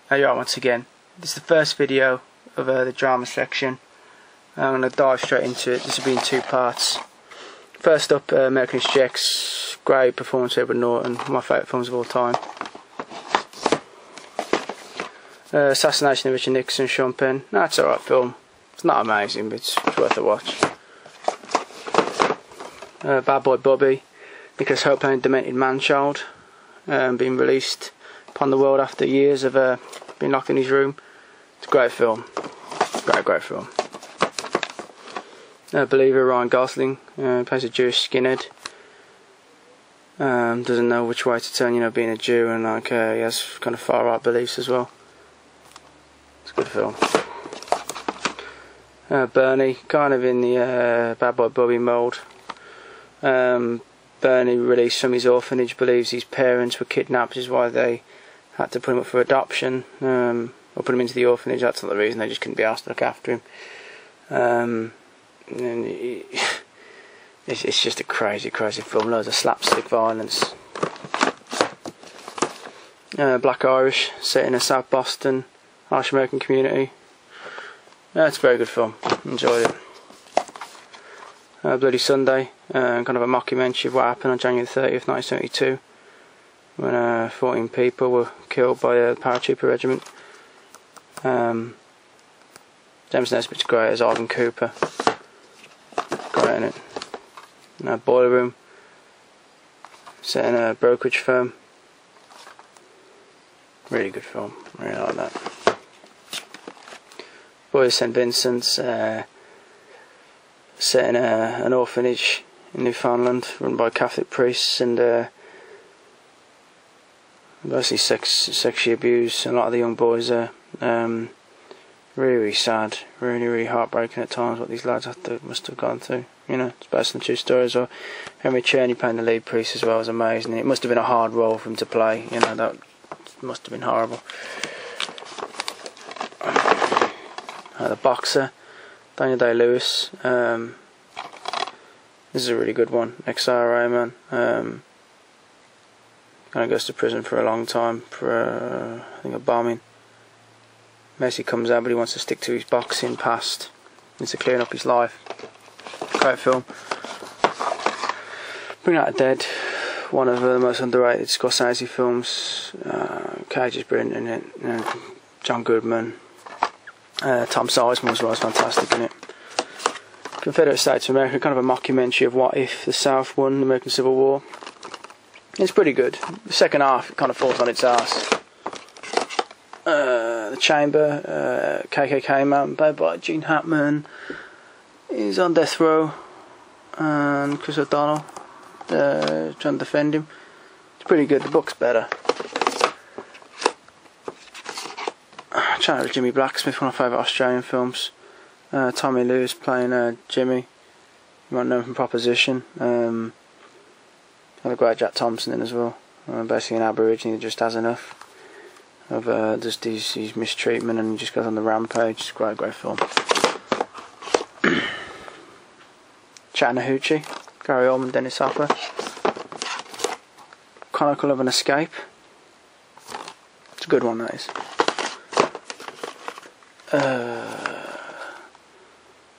Hey, you once again. This is the first video of the drama section. I'm going to dive straight into it. This will be in two parts. First up, American History X. Great performance by Edward Norton. One of my favourite films of all time. Assassination of Richard Nixon, Sean Penn. That's alright film. It's not amazing, but it's worth a watch. Bad Boy Bobby. Nicholas Hoult playing a demented man-child. Being released upon the world after years of being locked in his room. It's a great film. Great film. Believer, Ryan Gosling plays a Jewish skinhead. Doesn't know which way to turn, being a Jew, and he has kind of far right beliefs as well. It's a good film. Bernie, kind of in the Bad Boy Bobby mould. Bernie, released from his orphanage, believes his parents were kidnapped, which is why they had to put him up for adoption, or put him into the orphanage. That's not the reason, they just couldn't be asked to look after him. And it's just a crazy film, loads of slapstick violence. Black Irish, set in a South Boston Irish American community. It's a very good film, enjoyed it. Bloody Sunday, kind of a mockumentary of what happened on January 30th, 1972, when 14 people were killed by the paratrooper regiment. James Nesbitt's great as Ivan Cooper, great in it. Boiler Room, set in a brokerage firm. Really good film, really like that. Boys of St Vincent's, set in an orphanage in Newfoundland, run by Catholic priests, and mostly sexually abused. A lot of the young boys are really sad, really heartbreaking at times what these lads must have gone through. It's based on true stories. Or Henry Czerny playing the lead priest as well was amazing. It must have been a hard role for him to play. That must have been horrible. The Boxer, Daniel Day-Lewis. This is a really good one. Ex-IRA man. Kind of goes to prison for a long time for I think a bombing. Messi comes out, but he wants to stick to his boxing past. Needs to clean up his life. Great film. Bring Out the Dead, one of the most underrated Scorsese films. Cage is brilliant in it. John Goodman. Tom Sizemore as well is fantastic in it. Confederate States of America, kind of a mockumentary of what if the South won the American Civil War. It's pretty good. The second half, it kind of falls on its ass. The Chamber, KKK man, played by Gene Hackman, is on death row, and Chris O'Donnell trying to defend him. It's pretty good. The book's better. Chatting with Jimmy Blacksmith, one of my favourite Australian films. Tommy Lewis playing Jimmy. You might know him from Proposition. Had a great Jack Thompson in as well. Basically an Aborigine that just has enough of just his mistreatment and just goes on the rampage. It's a great film. Chattahoochee, Gary Oldman, Dennis Hopper. Chronicle of an Escape. It's a good one, that is.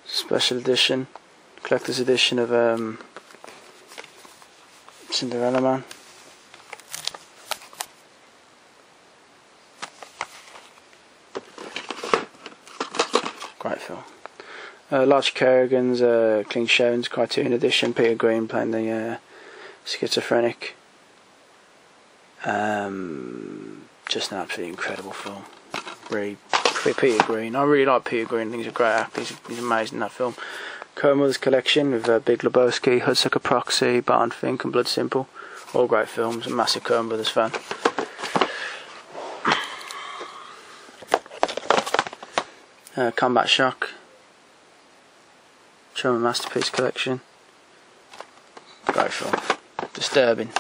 Special edition, collector's edition of Cinderella Man. Great film. Lodge Kerrigan's Clean Shaven's cartoon edition. Peter Green playing the schizophrenic. Just an absolutely incredible film. Really, Peter Green. I really like Peter Green. I think he's a great actor. He's amazing in that film. Coen Collection with Big Lebowski, Hudsucker Proxy, Barton Fink, and Blood Simple. All great films. I'm a massive Coen Brothers fan. Combat Shock, Truman Masterpiece Collection. Great film. Disturbing.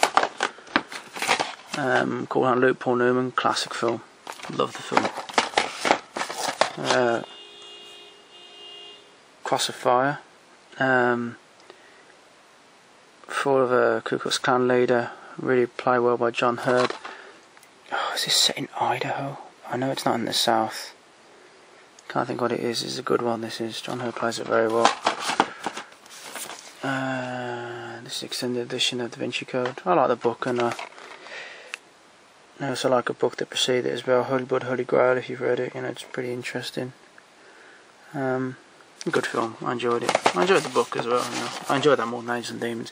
Called on Luke Paul Newman. Classic film. Love the film. Cross of Fire. Fall of a Ku Klux Klan leader. Really played well by John Hurd. Oh, is this set in Idaho? I know it's not in the South. Can't think what it is. It's a good one. This is. John Hurt plays it very well. This is extended edition of Da Vinci Code. I like the book, and I also like a book that preceded it as well, Holy Blood, Holy Grail. If you've read it, you know it's pretty interesting. Good film. I enjoyed it. I enjoyed the book as well. You know. I enjoyed that more than Angels and Demons.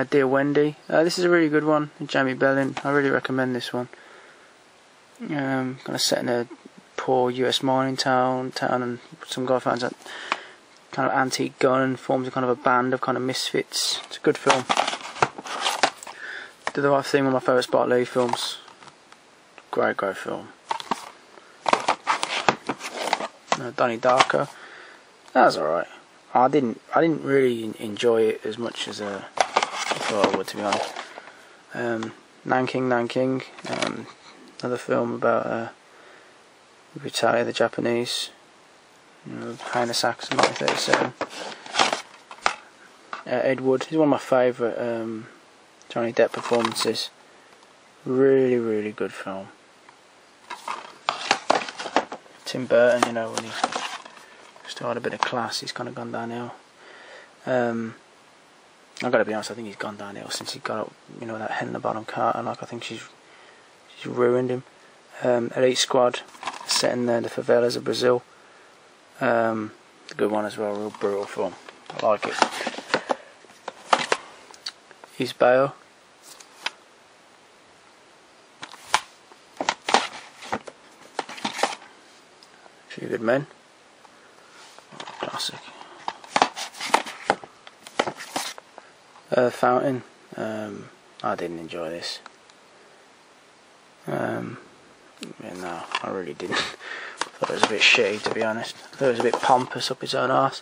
Dear Wendy. This is a really good one. Jamie Bellin. I really recommend this one. Kind of set in a poor US mining town, and some guy finds a kind of antique gun and forms a kind of a band of kind of misfits. It's a good film. Did the Right Thing, one of my favourite Spike Lee films. Great film. Donnie Darko. That was alright. I didn't really enjoy it as much as I thought I would, to be honest. Nanking. Another film about Italy, the Japanese. Heinous Acts in 1937. Ed Wood. He's one of my favourite Johnny Depp performances. Really good film. Tim Burton, you know, when he still had a bit of class, he's kind of gone downhill. I've got to be honest, I think he's gone downhill since he got up, you know, that Helena Bonham Carter. Like, I think she's ruined him. Elite Squad, set in the favelas of Brazil. A good one as well, real brutal film. I like it. East Bayo. Few Good Men. Classic. Fountain. I didn't enjoy this. Yeah, no, I really didn't. Thought it was a bit shitty, to be honest. Thought it was a bit pompous up his own arse.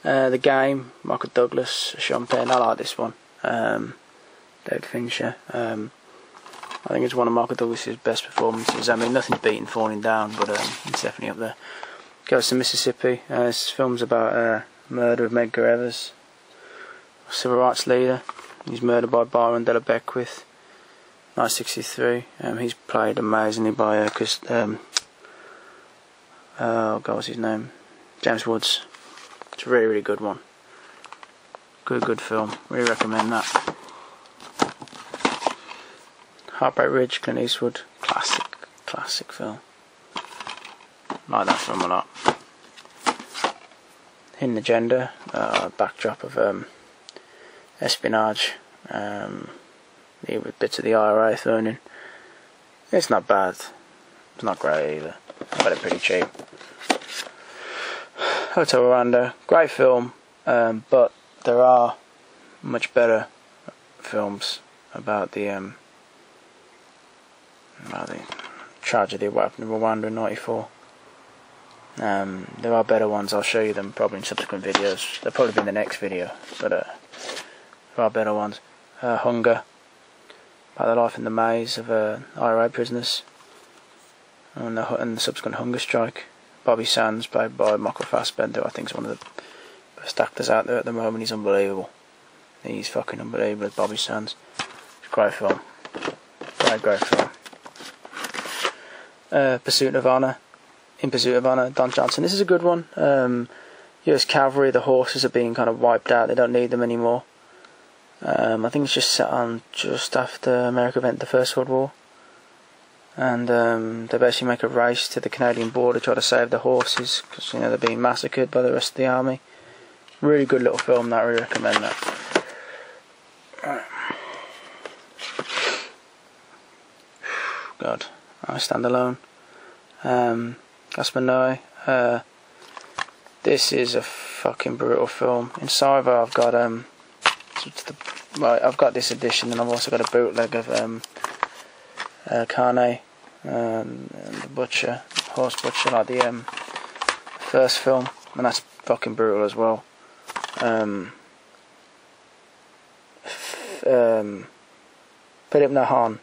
The Game, Michael Douglas, Sean Penn. I like this one. David Fincher. I think it's one of Michael Douglas's best performances. I mean, nothing's beaten Falling Down, but it's definitely up there. Goes to Mississippi. This film's about murder of Medgar Evers, a civil rights leader. He's murdered by Byron Della Beckwith. 1963. He's played amazingly by oh God, what's his name? James Woods. It's a really good one. Good film. Really recommend that. Heartbreak Ridge, Clint Eastwood. Classic film. Like that film a lot. Hidden Agenda. Backdrop of espionage. With bits of the IRA thrown in. It's not bad. It's not great either. I got it pretty cheap. Hotel Rwanda, great film, but there are much better films about the tragedy of what happened in Rwanda in '94. There are better ones. I'll show you them probably in subsequent videos. They'll probably be in the next video, but there are better ones. Hunger, about the life in the maze of IRA prisoners, and the subsequent hunger strike. Bobby Sands, played by Michael Fassbender, I think is one of the best actors out there at the moment. He's unbelievable. He's fucking unbelievable as Bobby Sands. It's a great film. Great film. Pursuit of Honor. In Pursuit of Honor, Don Johnson. This is a good one. US Cavalry, the horses are being kind of wiped out. They don't need them anymore. I think it's just set on just after America went to the First World War. And they basically make a race to the Canadian border to try to save the horses, because you know they're being massacred by the rest of the army. Really good little film. I really recommend that. God, I Stand Alone. Gaspar Noé. This is a fucking brutal film. In Saiva, I've got I've got this edition, and I've also got a bootleg of Carne. And the Butcher, Horse Butcher, like the first film, and that's fucking brutal as well. Philip Nahon,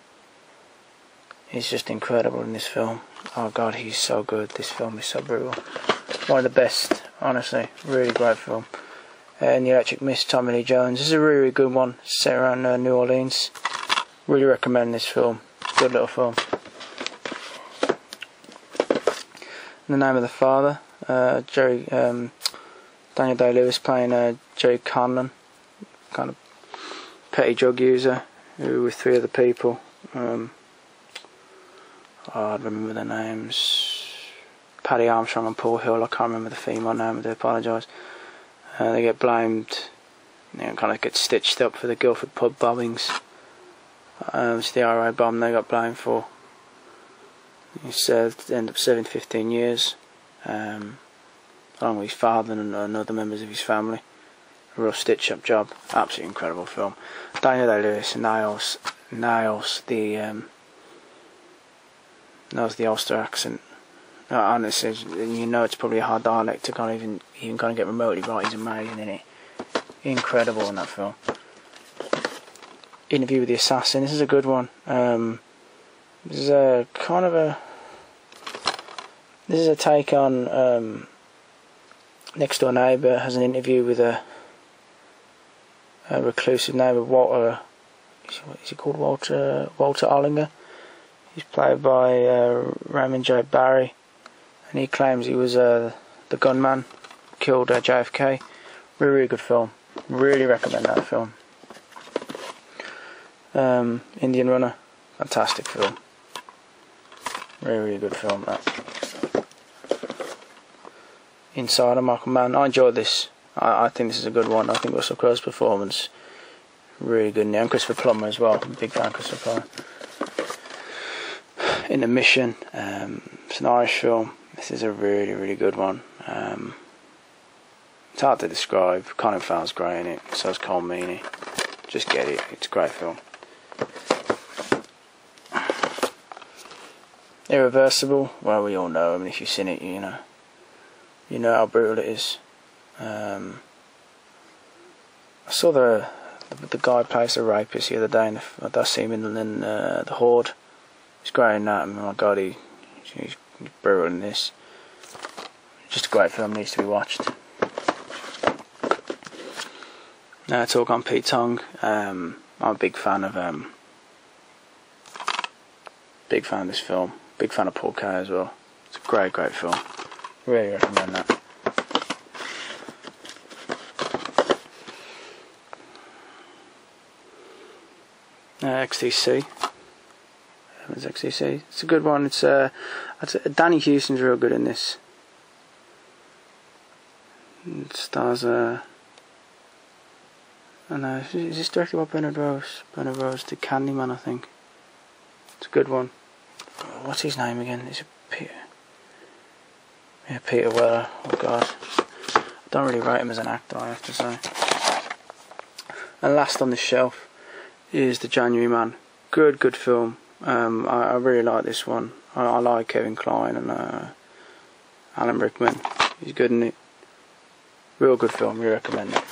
he's just incredible in this film. Oh God, he's so good. This film is so brutal. One of the best, honestly. Really great film. And The Electric Mist, Tommy Lee Jones. This is a really good one, set around New Orleans. Really recommend this film. Good little film. In the Name of the Father. Daniel Day-Lewis playing Jerry Conlon, kind of petty drug user, who with 3 other people. I remember their names. Paddy Armstrong and Paul Hill. I can't remember the female name. I do apologise. They get blamed. Kind of get stitched up for the Guildford pub bombings. It's the IRA bomb they got blamed for. He ended up serving 15 years, along with his father and other members of his family. A real stitch-up job. Absolutely incredible film. Daniel Day-Lewis nails the Ulster accent. Honestly, it's probably a hard dialect to kind of even kind of get remotely right. He's amazing in it. Incredible in that film. Interview with the Assassin. This is a good one. This is a take on Next Door Neighbour. Has an interview with a reclusive neighbour, Walter. Is he called Walter Ollinger? He's played by Raymond J. Barry, and he claims he was the gunman who killed JFK. Really good film. Really recommend that film. Indian Runner, fantastic film. Really good film, that. Insider, Michael Mann. I enjoyed this. I think this is a good one. I think Russell Crowe's performance really good in there. And Christopher Plummer as well. I'm a big fan of Christopher Plummer. In The Mission, it's an Irish film. This is a really, really good one. It's hard to describe. Colin Farrell's great in it. So is Colm Meaney. Just get it. It's a great film. Irreversible. Well, we all know. I mean, if you've seen it, you know how brutal it is. I saw the guy plays a rapist the other day, and I see him in the Horde. He's great in that. I mean, my God, he's brutal in this. Just a great film, needs to be watched. Now talk on Pete Tong. I'm a big fan of this film. Big fan of Paul Kay as well. It's a great film. Really recommend that. XTC. XTC. It's a good one. It's Danny Houston's real good in this. It stars I don't know, is this directed by Bernard Rose? Bernard Rose did Candyman, I think. It's a good one. What's his name again? Is it Peter? Yeah, Peter Weller. Oh God, I don't really rate him as an actor, I have to say. And last on this shelf is The January Man. Good film. I really like this one. I like Kevin Kline and Alan Rickman. He's good in it. Real good film. We recommend it.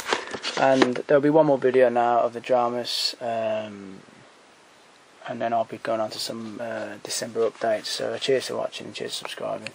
And there'll be one more video now of the dramas, and then I'll be going on to some December updates. So cheers for watching and cheers for subscribing.